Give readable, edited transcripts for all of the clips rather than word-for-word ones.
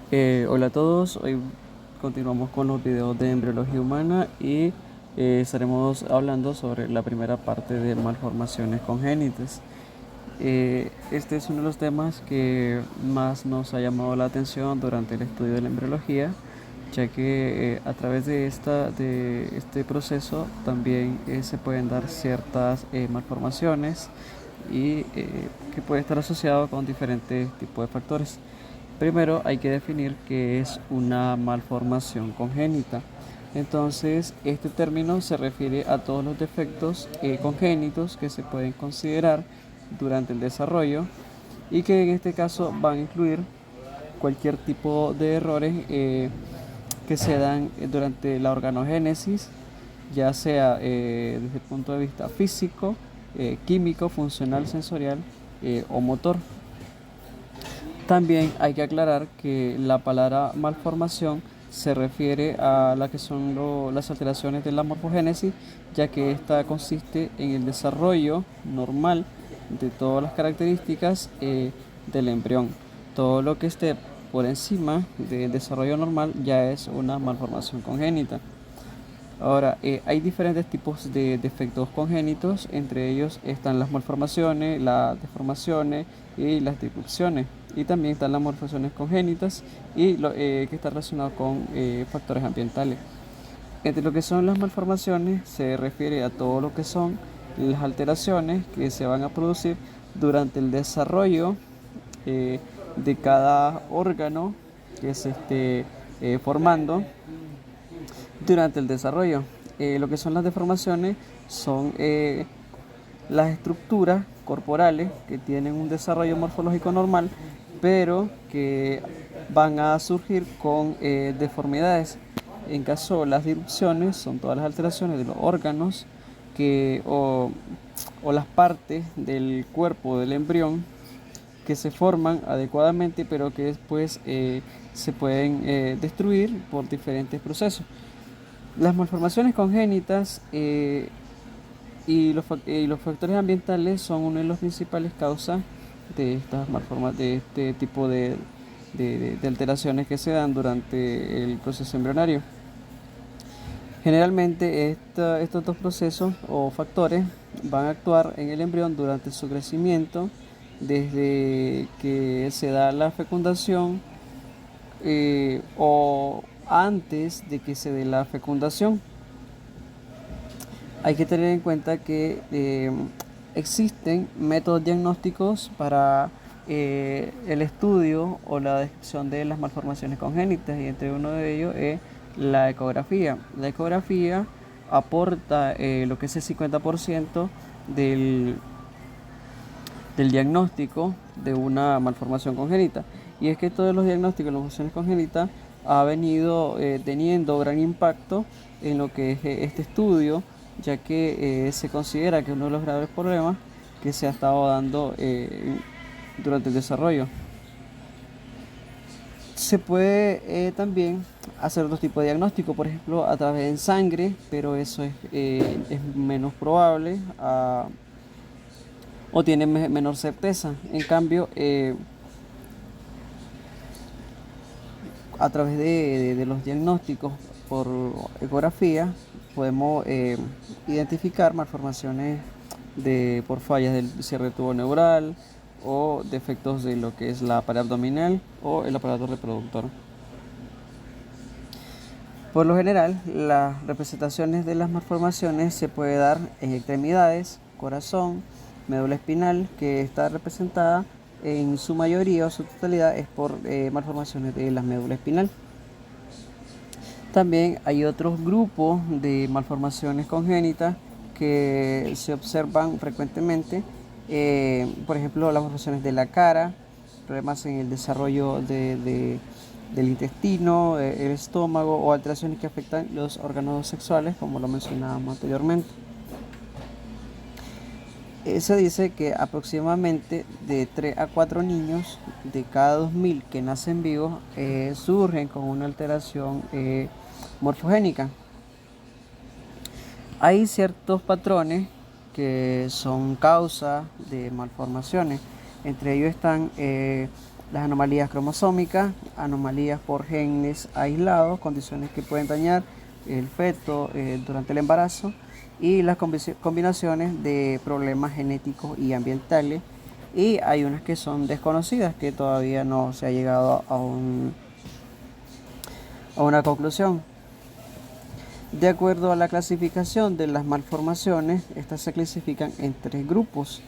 Hola a todos, hoy continuamos con los videos de embriología humana y estaremos hablando sobre la primera parte de malformaciones congénitas. Este es uno de los temas que más nos ha llamado la atención durante el estudio de la embriología, ya que a través de este proceso también se pueden dar ciertas malformaciones y que puede estar asociado con diferentes tipos de factores. Primero hay que definir qué es una malformación congénita. Entonces, este término se refiere a todos los defectos congénitos que se pueden considerar durante el desarrollo y que en este caso van a incluir cualquier tipo de errores que se dan durante la organogénesis, ya sea desde el punto de vista físico, químico, funcional, sensorial o motor. También hay que aclarar que la palabra malformación se refiere a la que son las alteraciones de la morfogénesis, ya que esta consiste en el desarrollo normal de todas las características del embrión. Todo lo que esté por encima del desarrollo normal ya es una malformación congénita. Ahora, hay diferentes tipos de defectos congénitos, entre ellos están las malformaciones, las deformaciones y las disrupciones. Y también están las malformaciones congénitas y que está relacionado con factores ambientales. Entre lo que son las malformaciones se refiere a todo lo que son las alteraciones que se van a producir durante el desarrollo de cada órgano que se esté formando durante el desarrollo. Lo que son las deformaciones son las estructuras corporales que tienen un desarrollo morfológico normal, pero que van a surgir con deformidades. En caso, las disrupciones son todas las alteraciones de los órganos o las partes del cuerpo del embrión que se forman adecuadamente, pero que después se pueden destruir por diferentes procesos. Las malformaciones congénitas y los factores ambientales son una de las principales causas de estas de este tipo de alteraciones que se dan durante el proceso embrionario. Generalmente estos dos procesos o factores van a actuar en el embrión durante su crecimiento, desde que se da la fecundación o antes de que se dé la fecundación. Hay que tener en cuenta que existen métodos diagnósticos para el estudio o la descripción de las malformaciones congénitas, y entre uno de ellos es la ecografía. La ecografía aporta lo que es el 50% del, del diagnóstico de una malformación congénita. Y es que todos los diagnósticos de las malformaciones congénitas ha venido teniendo gran impacto en lo que es este estudio, ya que se considera que uno de los graves problemas que se ha estado dando durante el desarrollo. Se puede también hacer otro tipo de diagnóstico, por ejemplo, a través de sangre, pero eso es menos probable o tiene menor certeza. En cambio, a través de los diagnósticos por ecografía podemos identificar malformaciones por fallas del cierre tubo neural o defectos de lo que es la pared abdominal o el aparato reproductor. Por lo general, las representaciones de las malformaciones se puede dar en extremidades, corazón, médula espinal, que está representada en su mayoría o su totalidad es por malformaciones de la médula espinal. También hay otros grupos de malformaciones congénitas que se observan frecuentemente, por ejemplo, las malformaciones de la cara, problemas en el desarrollo del intestino, el estómago o alteraciones que afectan los órganos sexuales, como lo mencionábamos anteriormente. Se dice que aproximadamente de 3 a 4 niños de cada 2000 que nacen vivos surgen con una alteración morfogénica. Hay ciertos patrones que son causa de malformaciones. Entre ellos están Las anomalías cromosómicas, anomalías por genes aislados, condiciones que pueden dañar el feto durante el embarazo, y las combinaciones de problemas genéticos y ambientales. Y hay unas que son desconocidas, que todavía no se ha llegado a una conclusión. De acuerdo a la clasificación de las malformaciones, estas se clasifican en 3 grupos.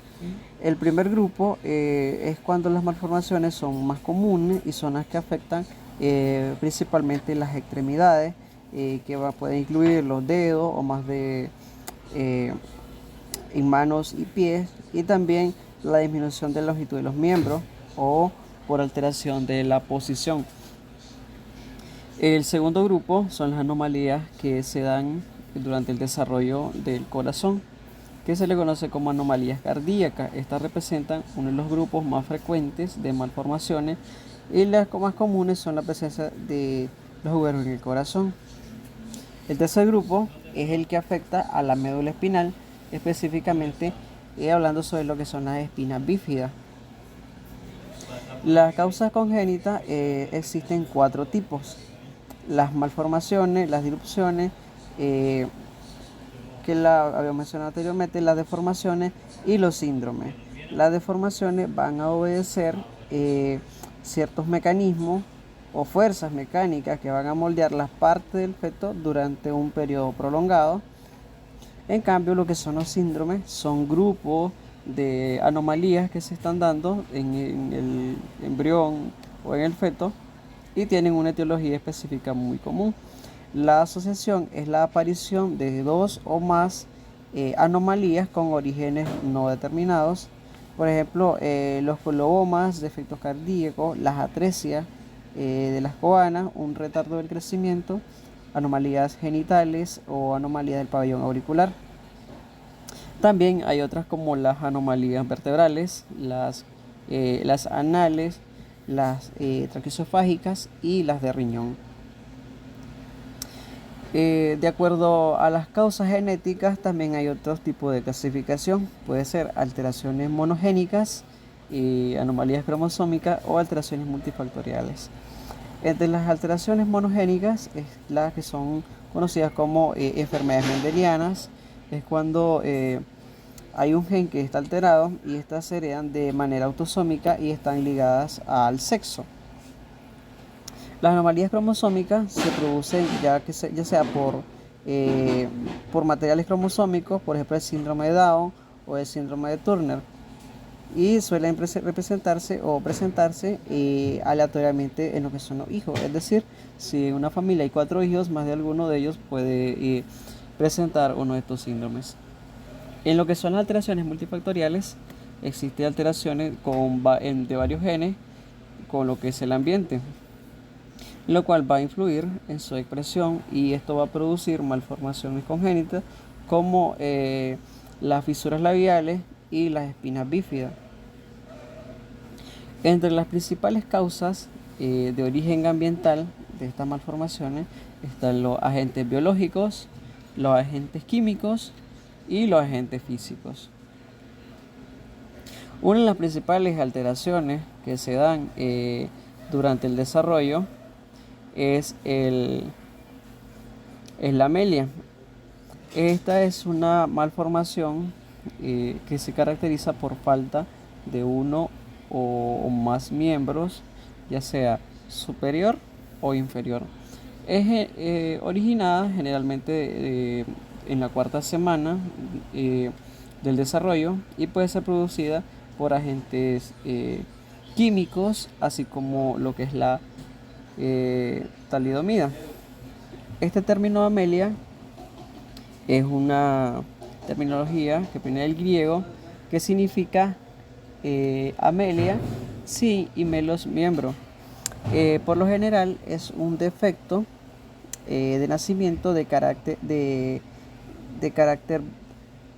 El primer grupo es cuando las malformaciones son más comunes y son las que afectan principalmente las extremidades, pueden incluir los dedos o más de en manos y pies, y también la disminución de la longitud de los miembros o por alteración de la posición. El segundo grupo son las anomalías que se dan durante el desarrollo del corazón, que se le conoce como anomalías cardíacas. Estas representan uno de los grupos más frecuentes de malformaciones, y las más comunes son la presencia de los agujeros en el corazón. El tercer grupo es el que afecta a la médula espinal, específicamente hablando sobre lo que son las espinas bífidas. Las causas congénitas existen 4 tipos: las malformaciones, las disrupciones, que habíamos mencionado anteriormente, las deformaciones y los síndromes. Las deformaciones van a obedecer ciertos mecanismos o fuerzas mecánicas que van a moldear las partes del feto durante un periodo prolongado. En cambio, lo que son los síndromes son grupos de anomalías que se están dando en el embrión o en el feto y tienen una etiología específica muy común. La asociación es la aparición de 2 o más anomalías con orígenes no determinados. Por ejemplo, los colobomas, defectos cardíacos, las atresias de las coanas, un retardo del crecimiento, anomalías genitales o anomalías del pabellón auricular. También hay otras como las anomalías vertebrales, las anales, las traqueosofágicas y las de riñón. De acuerdo a las causas genéticas, también hay otros tipos de clasificación. Puede ser alteraciones monogénicas, anomalías cromosómicas o alteraciones multifactoriales. Entre las alteraciones monogénicas, las que son conocidas como enfermedades mendelianas, es cuando hay un gen que está alterado y estas se heredan de manera autosómica y están ligadas al sexo. Las anomalías cromosómicas se producen ya sea por materiales cromosómicos, por ejemplo el síndrome de Down o el síndrome de Turner, y suelen representarse o presentarse aleatoriamente en lo que son los hijos. Es decir, si en una familia hay 4 hijos, más de alguno de ellos puede presentar uno de estos síndromes. En lo que son las alteraciones multifactoriales, existen alteraciones de varios genes con lo que es el ambiente, lo cual va a influir en su expresión, y esto va a producir malformaciones congénitas como las fisuras labiales y las espinas bífidas. Entre las principales causas de origen ambiental de estas malformaciones están los agentes biológicos, los agentes químicos y los agentes físicos. Una de las principales alteraciones que se dan durante el desarrollo es la amelia. Esta es una malformación que se caracteriza por falta de uno o más miembros, ya sea superior o inferior. Es originada generalmente en la 4ª semana del desarrollo, y puede ser producida por agentes químicos, así como lo que es la talidomida. Este término amelia es una terminología que viene del griego, que significa amelia, sí, y melos, miembro. Por lo general es un defecto de nacimiento de carácter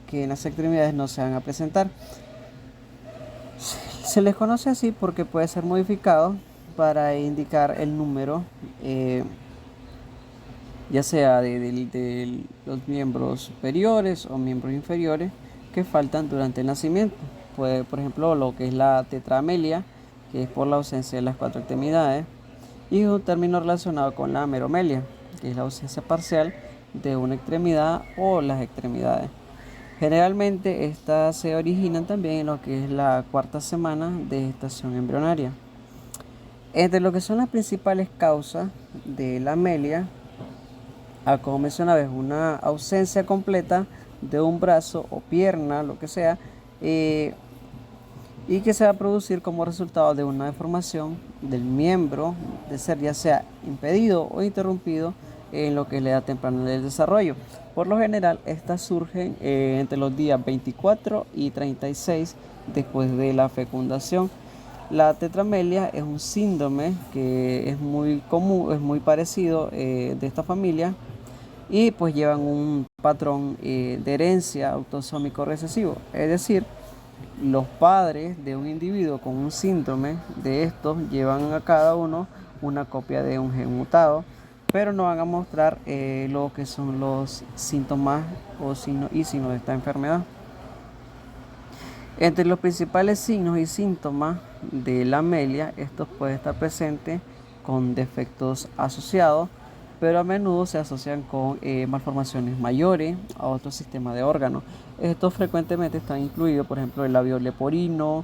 que en las extremidades no se van a presentar. Se les conoce así porque puede ser modificado para indicar el número, ya sea de los miembros superiores o miembros inferiores que faltan durante el nacimiento. Puede, por ejemplo, lo que es la tetramelia, que es por la ausencia de las cuatro extremidades, y un término relacionado con la meromelia, que es la ausencia parcial de una extremidad o las extremidades. Generalmente estas se originan también en lo que es la cuarta semana de gestación embrionaria. Entre lo que son las principales causas de la amelia, como mencionaba, es una ausencia completa de un brazo o pierna, lo que sea, y que se va a producir como resultado de una deformación del miembro, de ser ya sea impedido o interrumpido en lo que es la edad temprana del desarrollo. Por lo general, estas surgen entre los días 24 y 36 después de la fecundación. La tetramelia es un síndrome que es muy común, es muy parecido de esta familia, y pues llevan un patrón de herencia autosómico recesivo, es decir, los padres de un individuo con un síndrome de estos llevan a cada uno una copia de un gen mutado, pero no van a mostrar lo que son los síntomas o signos de esta enfermedad. Entre los principales signos y síntomas de la amelia, estos pueden estar presentes con defectos asociados, pero a menudo se asocian con malformaciones mayores a otro sistema de órganos. Estos frecuentemente están incluidos, por ejemplo, el labio leporino,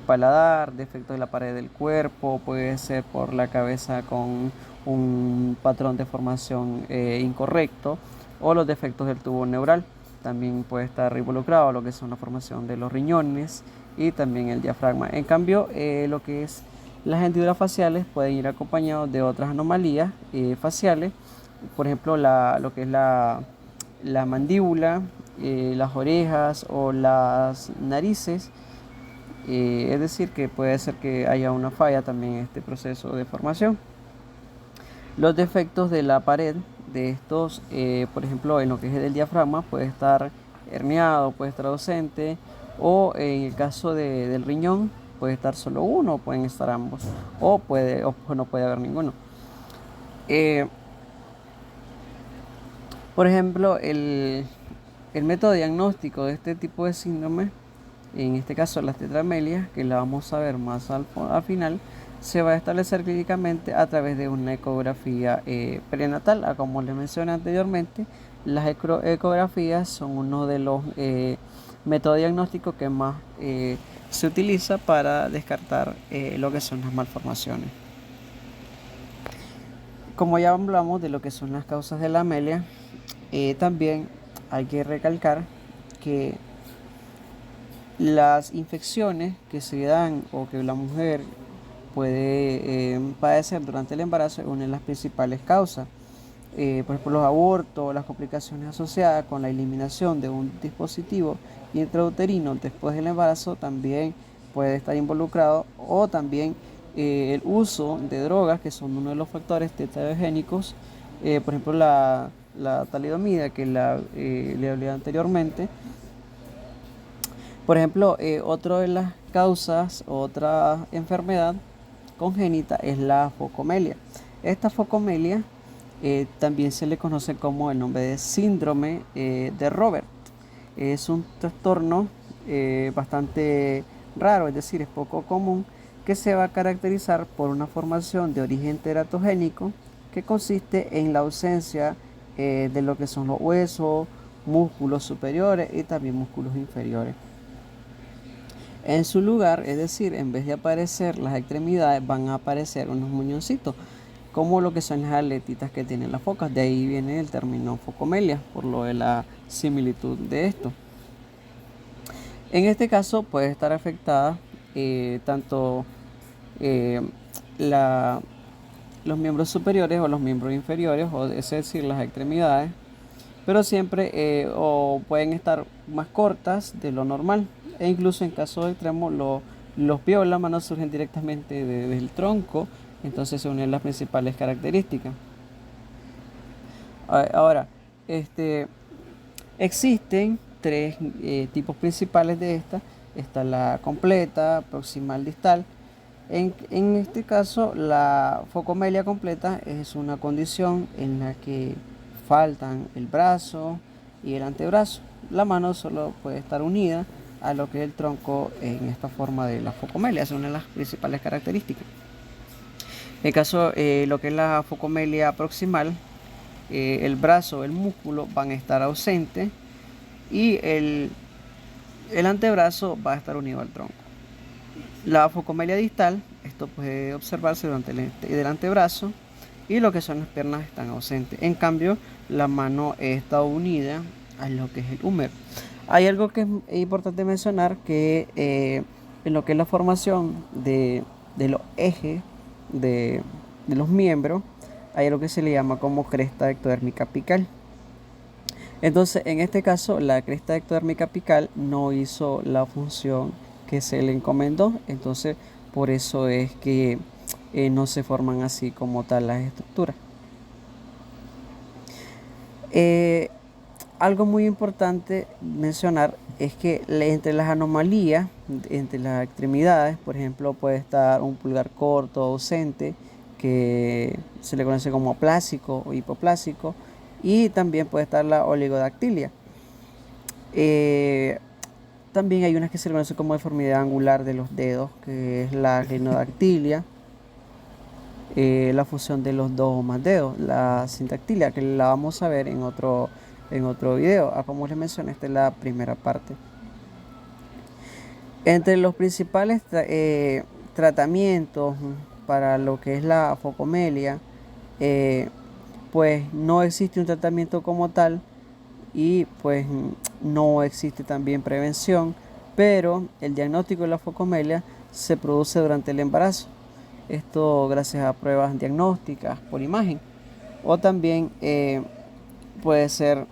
paladar, defectos de la pared del cuerpo, puede ser por la cabeza con un patrón de formación incorrecto, o los defectos del tubo neural. También puede estar involucrado lo que son la formación de los riñones y también el diafragma. En cambio, lo que es las hendiduras faciales pueden ir acompañados de otras anomalías faciales, por ejemplo, lo que es la mandíbula, las orejas o las narices. Es decir, que puede ser que haya una falla también en este proceso de formación. Los defectos de la pared de estos, por ejemplo, en lo que es el diafragma, puede estar herniado, puede estar ausente, o en el caso del riñón, puede estar solo uno, o pueden estar ambos, o no puede haber ninguno. Por ejemplo, el método diagnóstico de este tipo de síndrome, en este caso las tetramelias, que la vamos a ver más al final, se va a establecer clínicamente a través de una ecografía prenatal. Como les mencioné anteriormente, las ecografías son uno de los métodos diagnósticos que más se utiliza para descartar lo que son las malformaciones. Como ya hablamos de lo que son las causas de la amelia, también hay que recalcar que las infecciones que se dan o que la mujer puede padecer durante el embarazo es una de las principales causas. Por ejemplo, los abortos, las complicaciones asociadas con la eliminación de un dispositivo intrauterino después del embarazo también puede estar involucrado, o también el uso de drogas, que son uno de los factores tetragénicos, por ejemplo la talidomida, que le hablé anteriormente. Por ejemplo, otra de las causas, otra enfermedad congénita es la focomelia. Esta focomelia también se le conoce como el nombre de síndrome de Robert. Es un trastorno bastante raro, es decir, es poco común, que se va a caracterizar por una formación de origen teratogénico que consiste en la ausencia de lo que son los huesos, músculos superiores y también músculos inferiores. En su lugar, es decir, en vez de aparecer las extremidades, van a aparecer unos muñoncitos, como lo que son las aletitas que tienen las focas. De ahí viene el término focomelia, por lo de la similitud de esto. En este caso puede estar afectada tanto los miembros superiores o los miembros inferiores, o es decir, las extremidades, pero siempre o pueden estar más cortas de lo normal, e incluso en casos extremos los pies o las manos surgen directamente desde el tronco. Entonces se unen las principales características. Ahora, existen tres tipos principales de esta. Está la completa, proximal, distal. En este caso, la focomelia completa es una condición en la que faltan el brazo y el antebrazo. La mano solo puede estar unida a lo que es el tronco en esta forma de la focomelia. Es una de las principales características. En el caso lo que es la focomelia proximal, el brazo, el músculo van a estar ausentes y el antebrazo va a estar unido al tronco. La focomelia distal, esto puede observarse durante el antebrazo, y lo que son las piernas están ausentes. En cambio, la mano está unida a lo que es el húmero. Hay algo que es importante mencionar, que en lo que es la formación de los ejes de los miembros, hay algo que se le llama como cresta ectodérmica apical. Entonces, en este caso, la cresta ectodérmica apical no hizo la función que se le encomendó. Entonces, por eso es que no se forman así como tal las estructuras. Algo muy importante mencionar es que entre las anomalías, entre las extremidades, por ejemplo, puede estar un pulgar corto ausente, que se le conoce como aplásico o hipoplásico, y también puede estar la oligodactilia. También hay unas que se le conoce como deformidad angular de los dedos, que es la rinodactilia, la fusión de los dos o más dedos, la sindactilia, que la vamos a ver en otro video. Como les mencioné, esta es la primera parte. Entre los principales tratamientos para lo que es la focomelia, pues no existe un tratamiento como tal, y pues no existe también prevención, pero el diagnóstico de la focomelia se produce durante el embarazo. Esto gracias a pruebas diagnósticas por imagen, o también puede ser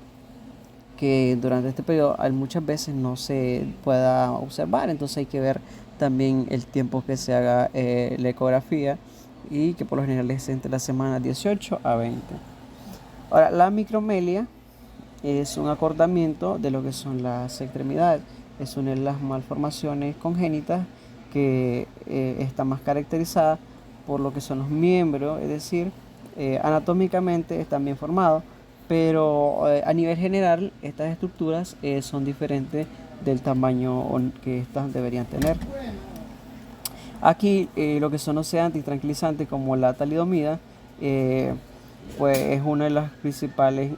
que durante este periodo muchas veces no se pueda observar. Entonces hay que ver también el tiempo que se haga la ecografía, y que por lo general es entre las semanas 18 a 20. Ahora, la micromelia es un acortamiento de lo que son las extremidades. Es una de las malformaciones congénitas que está más caracterizada por lo que son los miembros, es decir, anatómicamente están bien formados, pero a nivel general estas estructuras son diferentes del tamaño que estas deberían tener. Aquí lo que son los sedantes y tranquilizantes, como la talidomida, pues es una de las principales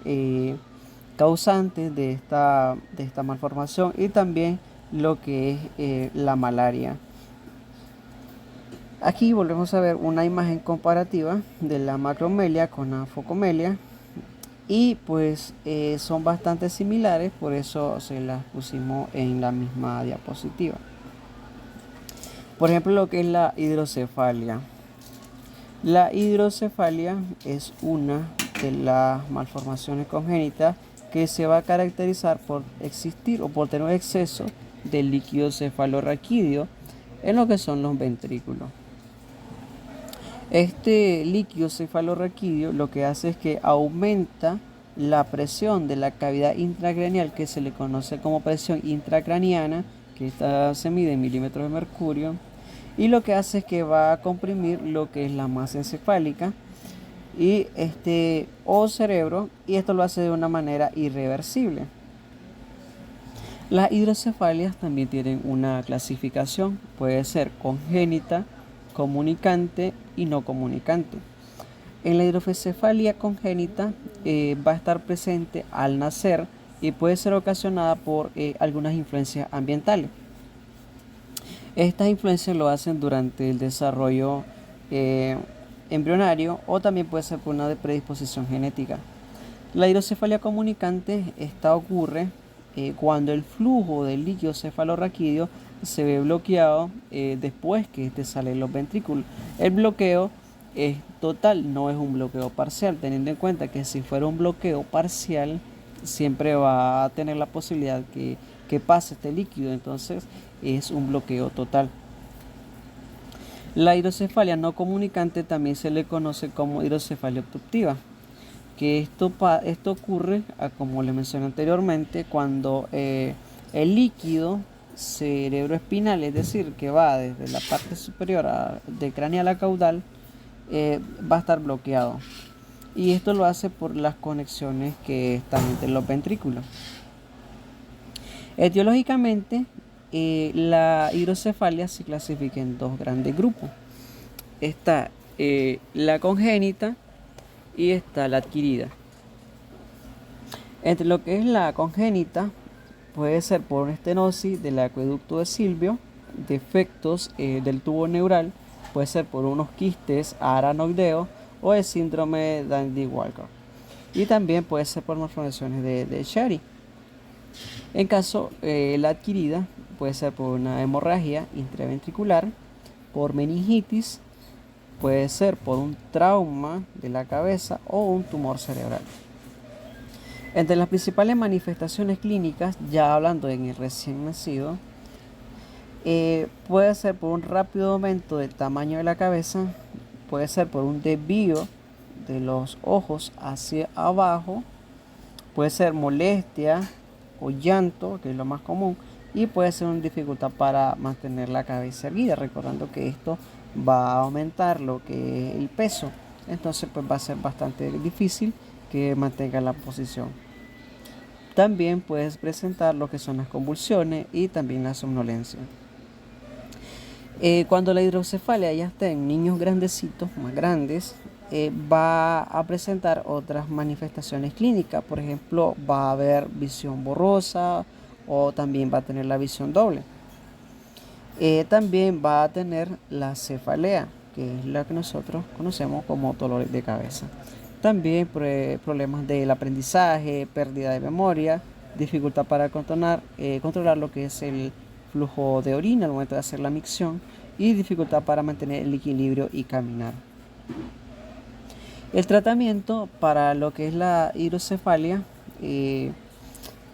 causantes de esta malformación, y también lo que es la malaria. Aquí volvemos a ver una imagen comparativa de la macromelia con la focomelia, y pues son bastante similares, por eso se las pusimos en la misma diapositiva. Por ejemplo, lo que es la hidrocefalia. La hidrocefalia es una de las malformaciones congénitas que se va a caracterizar por existir o por tener exceso de líquido cefalorraquídeo en lo que son los ventrículos. Este líquido cefalorraquídeo lo que hace es que aumenta la presión de la cavidad intracraneal, que se le conoce como presión intracraniana, que esta se mide en milímetros de mercurio, y lo que hace es que va a comprimir lo que es la masa encefálica o cerebro, y esto lo hace de una manera irreversible. Las hidrocefalias también tienen una clasificación, puede ser congénita, comunicante y no comunicante. En la hidrocefalia congénita va a estar presente al nacer y puede ser ocasionada por algunas influencias ambientales. Estas influencias lo hacen durante el desarrollo embrionario, o también puede ser por una predisposición genética. La hidrocefalia comunicante ocurre cuando el flujo del líquido cefalorraquídeo se ve bloqueado después que sale en los ventrículos. El bloqueo es total, no es un bloqueo parcial, teniendo en cuenta que si fuera un bloqueo parcial siempre va a tener la posibilidad que pase este líquido, entonces es un bloqueo total. La hidrocefalia no comunicante también se le conoce como hidrocefalia obstructiva, que esto ocurre, como le mencioné anteriormente, cuando el líquido cerebroespinal, es decir, que va desde la parte superior de craneal a caudal, va a estar bloqueado, y esto lo hace por las conexiones que están entre los ventrículos. Etiológicamente, la hidrocefalia se clasifica en dos grandes grupos. Está la congénita y está la adquirida. Entre lo que es la congénita, puede ser por una estenosis del acueducto de Silvio, defectos del tubo neural, puede ser por unos quistes aranoideos o el síndrome de Dandy-Walker. Y también puede ser por malformaciones de Chiari. En caso, la adquirida puede ser por una hemorragia intraventricular, por meningitis, puede ser por un trauma de la cabeza o un tumor cerebral. Entre las principales manifestaciones clínicas, ya hablando en el recién nacido, puede ser por un rápido aumento del tamaño de la cabeza, puede ser por un desvío de los ojos hacia abajo, puede ser molestia o llanto, que es lo más común, y puede ser una dificultad para mantener la cabeza erguida, recordando que esto va a aumentar lo que es el peso, entonces pues va a ser bastante difícil que mantenga la posición. También puedes presentar lo que son las convulsiones y también la somnolencia. Cuando la hidrocefalia ya está en niños grandecitos, más grandes, va a presentar otras manifestaciones clínicas. Por ejemplo, va a haber visión borrosa o también va a tener la visión doble. También va a tener la cefalea, que es la que nosotros conocemos como dolores de cabeza. También problemas del aprendizaje, pérdida de memoria, dificultad para controlar lo que es el flujo de orina al momento de hacer la micción y dificultad para mantener el equilibrio y caminar. El tratamiento para lo que es la hidrocefalia,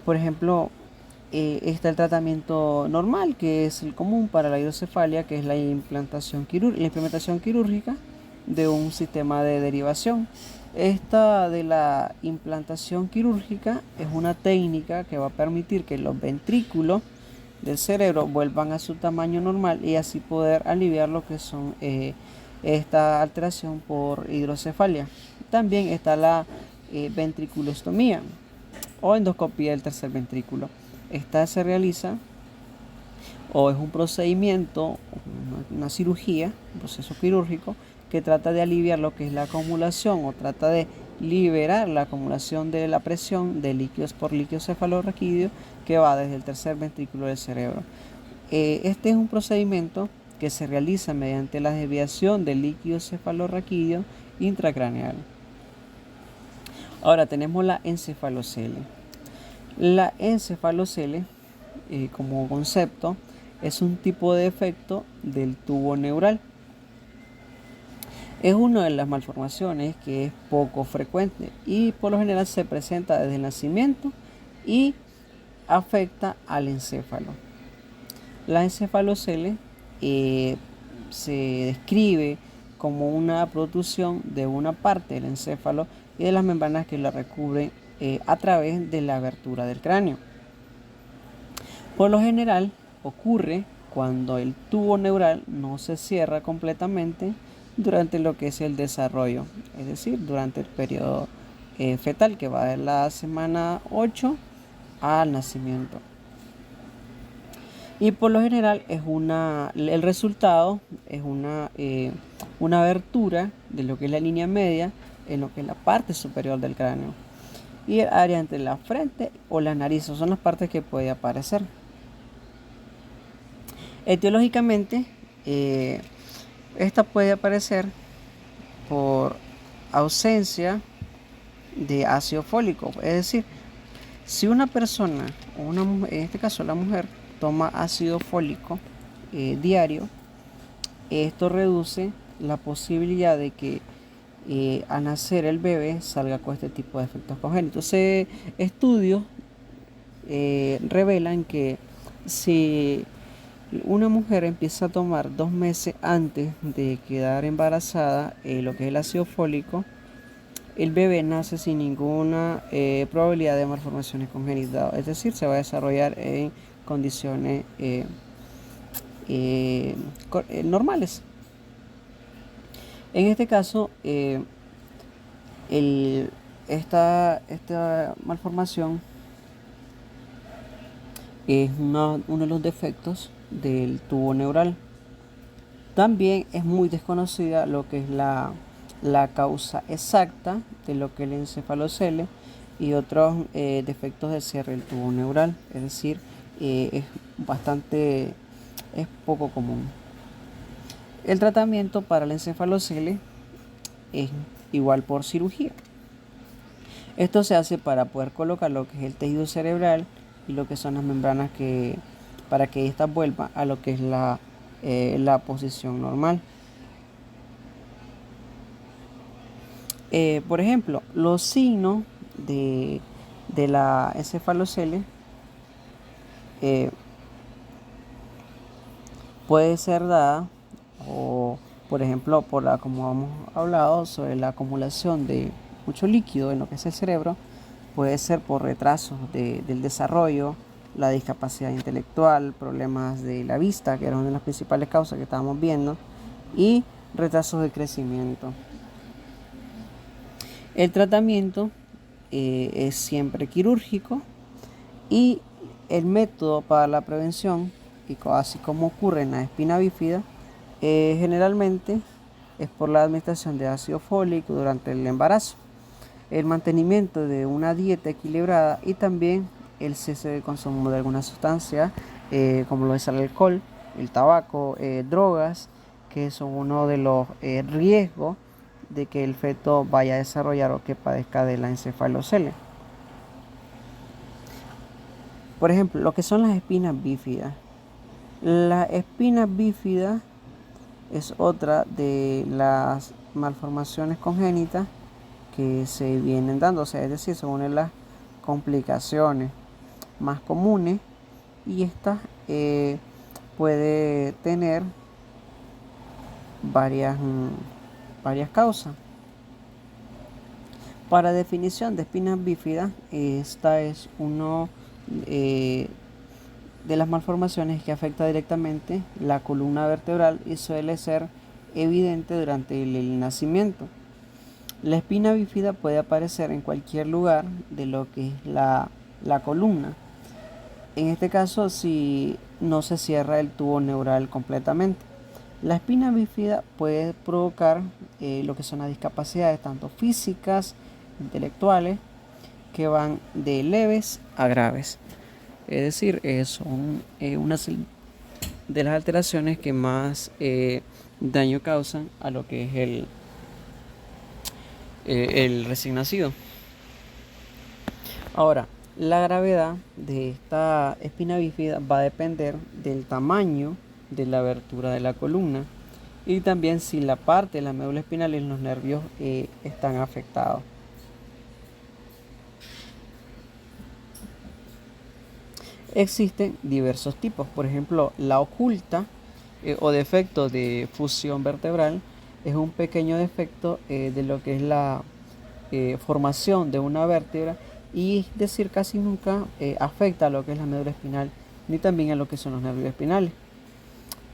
por ejemplo, está el tratamiento normal, que es el común para la hidrocefalia, que es la implementación quirúrgica de un sistema de derivación. Esta de la implantación quirúrgica es una técnica que va a permitir que los ventrículos del cerebro vuelvan a su tamaño normal y así poder aliviar lo que son esta alteración por hidrocefalia. También está la ventriculostomía o endoscopía del tercer ventrículo. Esta se realiza o es un procedimiento, una cirugía, un proceso quirúrgico que trata de aliviar lo que es la acumulación o trata de liberar la acumulación de la presión de líquidos por líquido cefalorraquídeo que va desde el tercer ventrículo del cerebro. Este es un procedimiento que se realiza mediante la desviación del líquido cefalorraquídeo intracraneal. Ahora tenemos la encefalocele. La encefalocele, como concepto, es un tipo de defecto del tubo neural. Es una de las malformaciones que es poco frecuente y por lo general se presenta desde el nacimiento y afecta al encéfalo. La encefalocele se describe como una protrusión de una parte del encéfalo y de las membranas que la recubren a través de la abertura del cráneo. Por lo general ocurre cuando el tubo neural no se cierra completamente durante lo que es el desarrollo, es decir, durante el periodo fetal que va de la semana 8 al nacimiento. Y por lo general el resultado es una abertura de lo que es la línea media en lo que es la parte superior del cráneo y el área entre la frente o la nariz, son las partes que puede aparecer. Etiológicamente, esta puede aparecer por ausencia de ácido fólico, es decir, si una persona, en este caso la mujer, toma ácido fólico diario, esto reduce la posibilidad de que al nacer el bebé salga con este tipo de efectos congénitos. Estudios revelan que si una mujer empieza a tomar 2 meses antes de quedar embarazada lo que es el ácido fólico, el bebé nace sin ninguna probabilidad de malformaciones congénitas, es decir, se va a desarrollar en condiciones normales. En este caso, esta malformación Es uno de los defectos del tubo neural. También es muy desconocida lo que es la causa exacta de lo que es el encefalocele y otros defectos del cierre del tubo neural. Es decir, es es poco común. El tratamiento para el encefalocele es igual por cirugía. Esto se hace para poder colocar lo que es el tejido cerebral y lo que son las membranas para que ésta vuelva a lo que es la posición normal. Por ejemplo, los signos de la encefalocele eh, puede ser dada o, por ejemplo, como hemos hablado sobre la acumulación de mucho líquido en lo que es el cerebro, puede ser por retrasos del desarrollo, la discapacidad intelectual, problemas de la vista, que era una de las principales causas que estábamos viendo, y retrasos de crecimiento. El tratamiento es siempre quirúrgico y el método para la prevención, y así como ocurre en la espina bífida, generalmente es por la administración de ácido fólico durante el embarazo, el mantenimiento de una dieta equilibrada y también el cese de consumo de algunas sustancias como lo es el alcohol, el tabaco, drogas, que son uno de los riesgos de que el feto vaya a desarrollar o que padezca de la encefalocele. Por ejemplo, lo que son las espinas bífidas. La espina bífida es otra de las malformaciones congénitas que se vienen dando, o sea, es decir, son una de las complicaciones más comunes y esta puede tener varias causas. Para definición de espinas bífidas, esta es uno de las malformaciones que afecta directamente la columna vertebral y suele ser evidente durante el nacimiento. La espina bífida puede aparecer en cualquier lugar de lo que es la columna. En este caso, si no se cierra el tubo neural completamente. La espina bífida puede provocar lo que son las discapacidades tanto físicas, intelectuales, que van de leves a graves. Es decir, son unas de las alteraciones que más daño causan a lo que es el recién nacido. Ahora, la gravedad de esta espina bífida va a depender del tamaño de la abertura de la columna y también si la parte de la médula espinal y los nervios están afectados. Existen diversos tipos, por ejemplo, la oculta o defecto de fusión vertebral es un pequeño defecto de lo que es la formación de una vértebra y es decir, casi nunca afecta a lo que es la médula espinal ni también a lo que son los nervios espinales.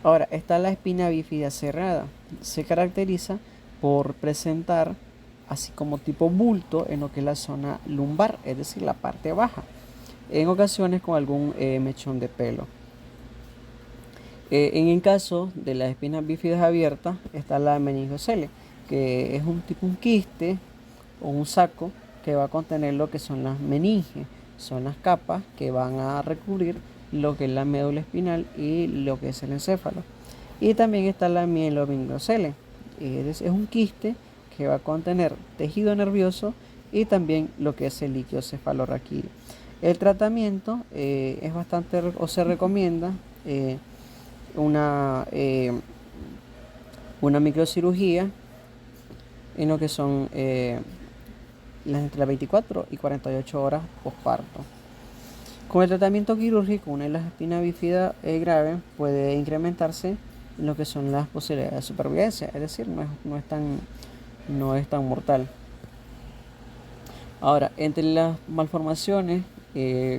Ahora, está la espina bífida cerrada. Se caracteriza por presentar así como tipo bulto en lo que es la zona lumbar, es decir, la parte baja, en ocasiones con algún mechón de pelo. En el caso de las espinas bífidas abiertas está la meningocele, que es un quiste o un saco que va a contener lo que son las meninges, son las capas que van a recubrir lo que es la médula espinal y lo que es el encéfalo. Y también está la mielomeningocele, es un quiste que va a contener tejido nervioso y también lo que es el líquido cefalorraquídeo. El tratamiento es bastante, o se recomienda una microcirugía en lo que son entre las 24 y 48 horas posparto. Con el tratamiento quirúrgico, una de las espinas bífidas graves puede incrementarse en lo que son las posibilidades de supervivencia, es decir, no es tan mortal. Ahora, entre las malformaciones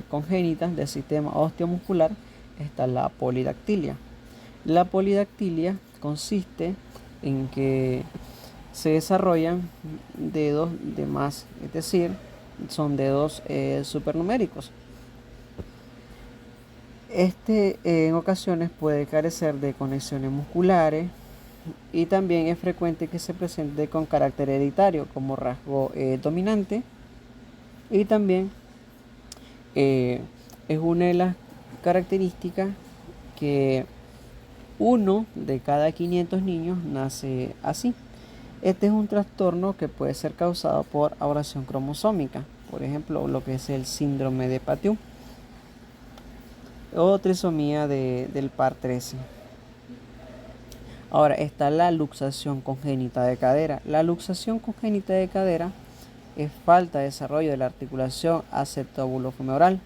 congénitas del sistema osteomuscular está la polidactilia. La polidactilia consiste en que se desarrollan dedos de más, es decir, son dedos supernuméricos. En ocasiones puede carecer de conexiones musculares y también es frecuente que se presente con carácter hereditario como rasgo dominante y también eh, es una de las características que uno de cada 500 niños nace así. Este es un trastorno que puede ser causado por aberración cromosómica, por ejemplo, lo que es el síndrome de Patau o trisomía del par 13. Ahora está la luxación congénita de cadera. La luxación congénita de cadera es falta de desarrollo de la articulación aceptobulofemoral.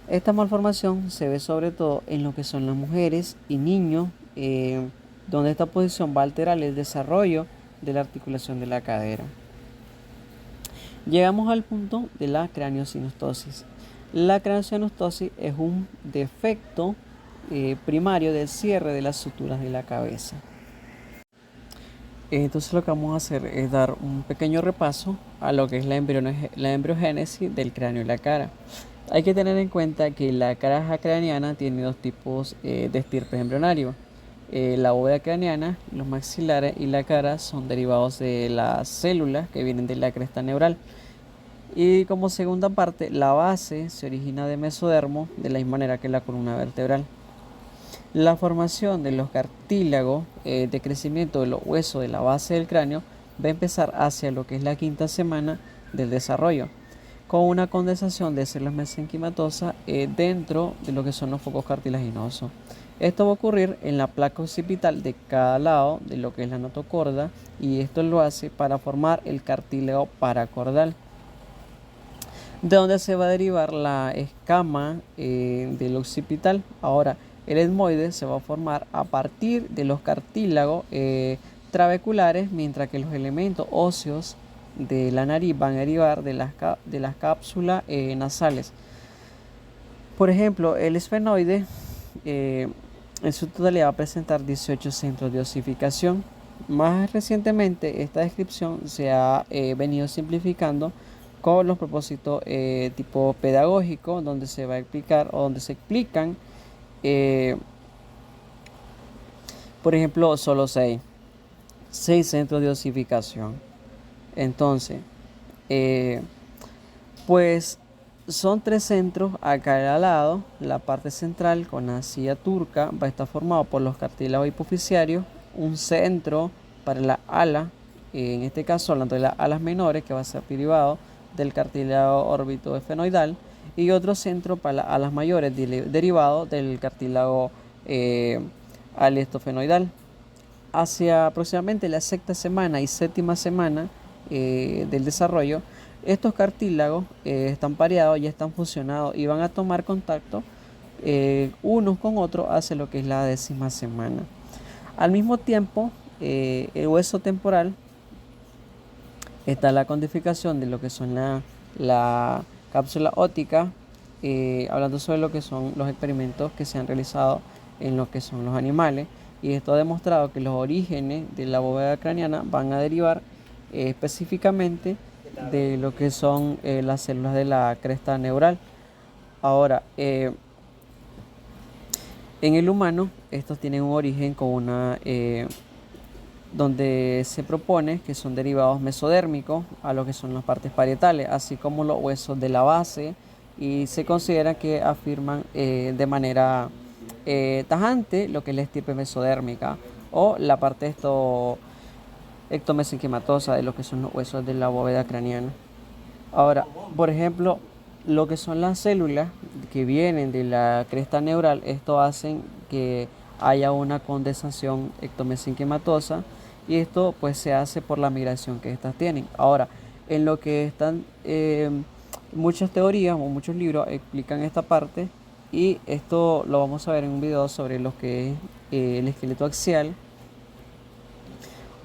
Esta malformación se ve sobre todo en lo que son las mujeres y niños, donde esta posición va a alterar el desarrollo de la articulación de la cadera. Llegamos al punto de la craneosinostosis. La craneosinostosis es un defecto primario del cierre de las suturas de la cabeza. Entonces lo que vamos a hacer es dar un pequeño repaso a lo que es la embriogénesis del cráneo y la cara. Hay que tener en cuenta que la caraja craneana tiene dos tipos de estirpes embrionarios. La bóveda craneana, los maxilares y la cara son derivados de las células que vienen de la cresta neural. Y como segunda parte, la base se origina de mesodermo de la misma manera que la columna vertebral. La formación de los cartílagos de crecimiento de los huesos de la base del cráneo va a empezar hacia lo que es la quinta semana del desarrollo, con una condensación de células mesenquimatosas dentro de lo que son los focos cartilaginosos. Esto va a ocurrir en la placa occipital de cada lado de lo que es la notocorda, y esto lo hace para formar el cartílago paracordal, de donde se va a derivar la escama del occipital. Ahora, el etmoide se va a formar a partir de los cartílagos trabeculares, mientras que los elementos óseos de la nariz van a derivar de las cápsulas nasales. Por ejemplo, el esfenoide en su totalidad va a presentar 18 centros de osificación. Más recientemente, esta descripción se ha venido simplificando con los propósitos tipo pedagógico, donde se va a explicar o donde se explican, por ejemplo, solo 6 centros de osificación. Entonces, pues son 3 centros a cada lado. La parte central con la silla turca va a estar formado por los cartílagos hipoficiarios, un centro para la ala, en este caso hablando de las alas menores, que va a ser derivado del cartílago orbitoesfenoidal, y otro centro para las alas mayores derivado del cartílago alestofenoidal. Hacia aproximadamente la sexta semana y séptima semana del desarrollo, estos cartílagos están pareados, ya están fusionados y van a tomar contacto unos con otros hacia lo que es la 10ª semana. Al mismo tiempo, el hueso temporal está la codificación de lo que son la cápsula óptica, hablando sobre lo que son los experimentos que se han realizado en lo que son los animales, y esto ha demostrado que los orígenes de la bóveda craneana van a derivar específicamente de lo que son las células de la cresta neural. Ahora, en el humano, estos tienen un origen con una donde se propone que son derivados mesodérmicos a lo que son las partes parietales, así como los huesos de la base, y se considera que afirman de manera tajante lo que es la estirpe mesodérmica o la parte ectomesenquimatosa de lo que son los huesos de la bóveda craneana. Ahora, por ejemplo, lo que son las células que vienen de la cresta neural, esto hacen que haya una condensación ectomesenquimatosa, y esto pues se hace por la migración que estas tienen. Ahora, en lo que están muchas teorías o muchos libros explican esta parte, y esto lo vamos a ver en un video sobre lo que es el esqueleto axial.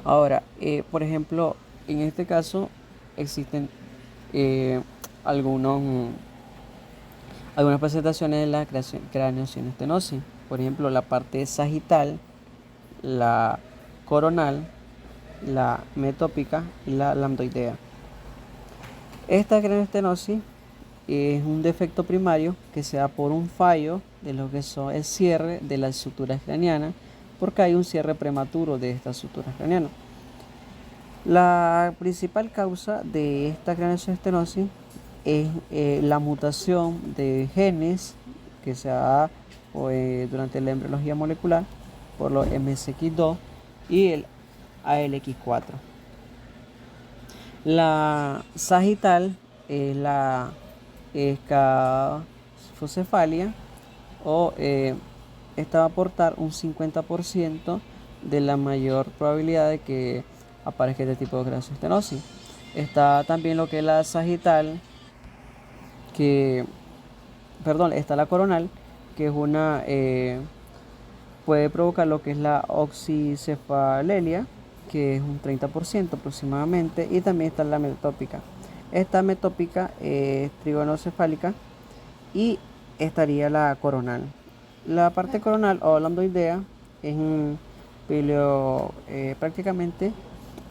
Ahora, por ejemplo, en este caso existen algunas presentaciones de la craneosinoestenosis. Por ejemplo, la parte sagital, la coronal, la metópica y la lambdoidea. Esta craneoestenosis es un defecto primario que se da por un fallo de lo que son el cierre de las suturas craneanas, porque hay un cierre prematuro de estas suturas craneanas. La principal causa de esta craneoestenosis es la mutación de genes que se da durante la embriología molecular por los MSX2 y el ALX4. La sagital es la escafocefalia o esta va a aportar un 50% de la mayor probabilidad de que aparezca este tipo de craneoestenosis. Está también lo que es la sagital, está la coronal, que es una puede provocar lo que es la oxicefalelia, que es un 30% aproximadamente, y también está la metópica. Esta metópica es trigonocefálica y estaría la coronal. La parte coronal o lambdoidea es un prácticamente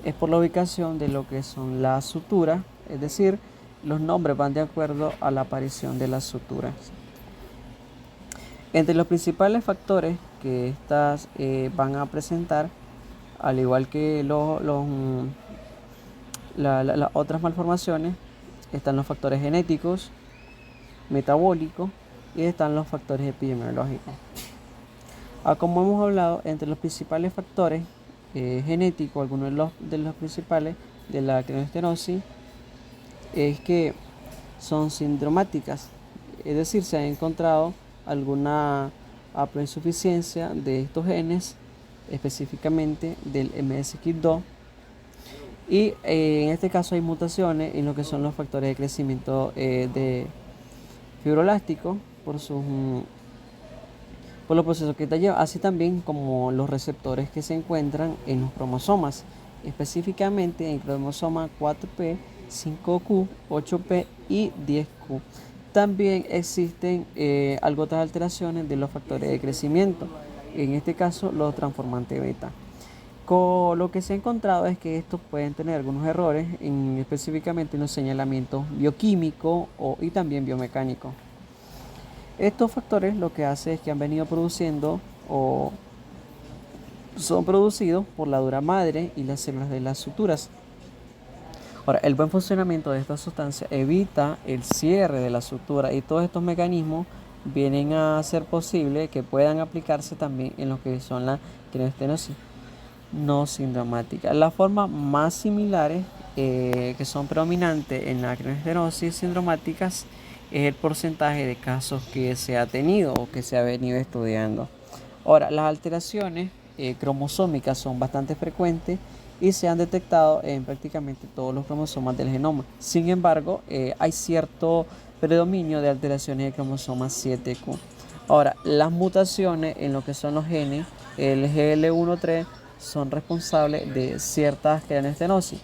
es por la ubicación de lo que son las suturas, es decir, los nombres van de acuerdo a la aparición de las suturas. Entre los principales factores que estas van a presentar, al igual que las otras malformaciones, están los factores genéticos, metabólicos y están los factores epidemiológicos. Como hemos hablado, entre los principales factores genéticos, algunos de los principales de la craneoestenosis es que son sindromáticas, es decir, se ha encontrado alguna haploinsuficiencia de estos genes, específicamente del MSX2, y en este caso hay mutaciones en lo que son los factores de crecimiento de fibroelástico por los procesos que te lleva, así también como los receptores que se encuentran en los cromosomas, específicamente en el cromosoma 4P, 5Q, 8P y 10Q. También existen algo otras alteraciones de los factores de crecimiento, en este caso los transformantes beta. Lo que se ha encontrado es que estos pueden tener algunos errores, específicamente en los señalamientos bioquímicos y también biomecánicos. Estos factores lo que hace es que han venido produciendo o son producidos por la dura madre y las células de las suturas. Ahora, el buen funcionamiento de esta sustancia evita el cierre de la sutura, y todos estos mecanismos vienen a hacer posible que puedan aplicarse también en lo que son la craneoestenosis no sindromática. Las formas más similares que son predominantes en la craneoestenosis sindromáticas es el porcentaje de casos que se ha tenido o que se ha venido estudiando. Ahora, las alteraciones cromosómicas son bastante frecuentes y se han detectado en prácticamente todos los cromosomas del genoma. Sin embargo, hay cierto predominio de alteraciones de cromosoma 7Q. Ahora, las mutaciones en lo que son los genes, el GL13, son responsables de ciertas craneoestenosis,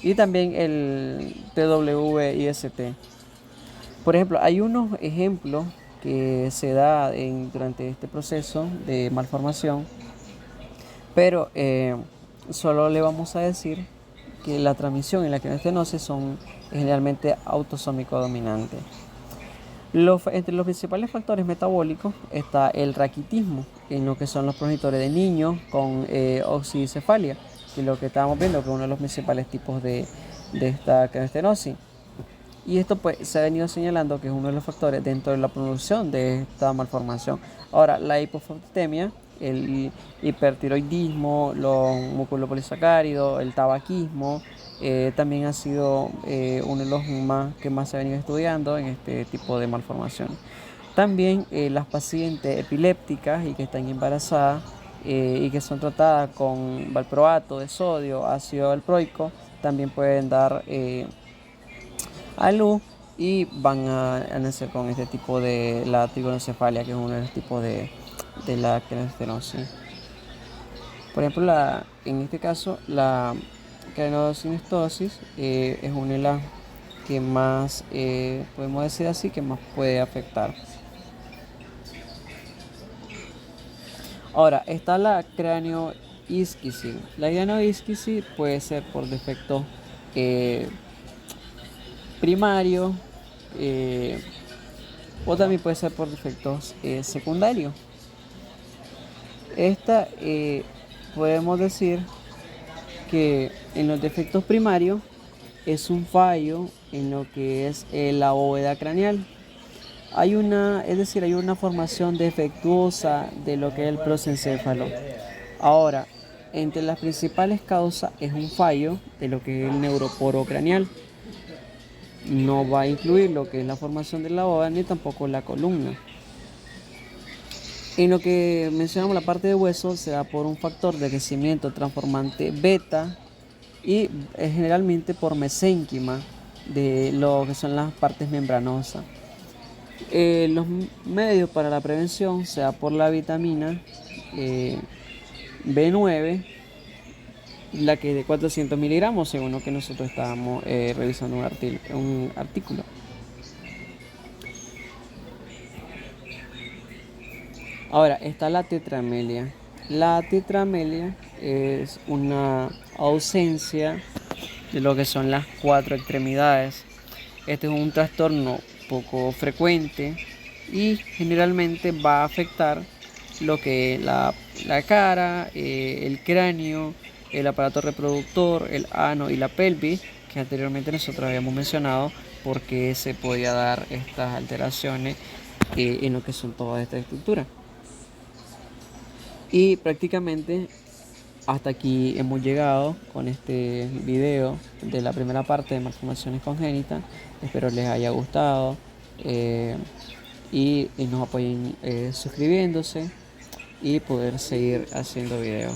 y también el TWIST. Por ejemplo, hay unos ejemplos que se da durante este proceso de malformación, pero solo le vamos a decir que la transmisión y la craneoestenosis son generalmente autosómico dominante. Entre los principales factores metabólicos está el raquitismo, en lo que son los progenitores de niños con oxicefalia, que es lo que estábamos viendo, que es uno de los principales tipos de esta craneoestenosis. Y esto pues se ha venido señalando que es uno de los factores dentro de la producción de esta malformación. Ahora, la hipofosfatemia, el hipertiroidismo, los mucopolisacáridos, el tabaquismo, también ha sido uno de los que más se ha venido estudiando en este tipo de malformación. También las pacientes epilépticas y que están embarazadas y que son tratadas con valproato de sodio, ácido valproico, también pueden dar a luz y van a nacer con este tipo de la trigonocefalia, que es uno de los tipos de la craneoestenosis. Por ejemplo, en este caso, la craneosynostosis es una de las que más, podemos decir así, que más puede afectar. Ahora, está la craneoisquisis. La craneoisquisis puede ser por defecto primario, o también puede ser por defectos secundarios. Esta podemos decir que en los defectos primarios es un fallo en lo que es la bóveda craneal. Hay una formación defectuosa de lo que es el prosencéfalo. Ahora, entre las principales causas es un fallo de lo que es el neuroporo craneal. No va a incluir lo que es la formación de la bóveda ni tampoco la columna. En lo que mencionamos la parte de hueso se da por un factor de crecimiento transformante beta y generalmente por mesénquima de lo que son las partes membranosas. Los medios para la prevención se da por la vitamina B9, la que es de 400 miligramos, según lo que nosotros estábamos revisando un artículo. Ahora está la tetramelia. La tetramelia es una ausencia de lo que son las 4 extremidades. Este es un trastorno poco frecuente y generalmente va a afectar lo que es la cara, el cráneo, el aparato reproductor, el ano y la pelvis, que anteriormente nosotros habíamos mencionado porque se podía dar estas alteraciones en lo que son todas estas estructuras. Y prácticamente hasta aquí hemos llegado con este video de la primera parte de malformaciones congénitas. Espero les haya gustado y nos apoyen suscribiéndose y poder seguir haciendo videos.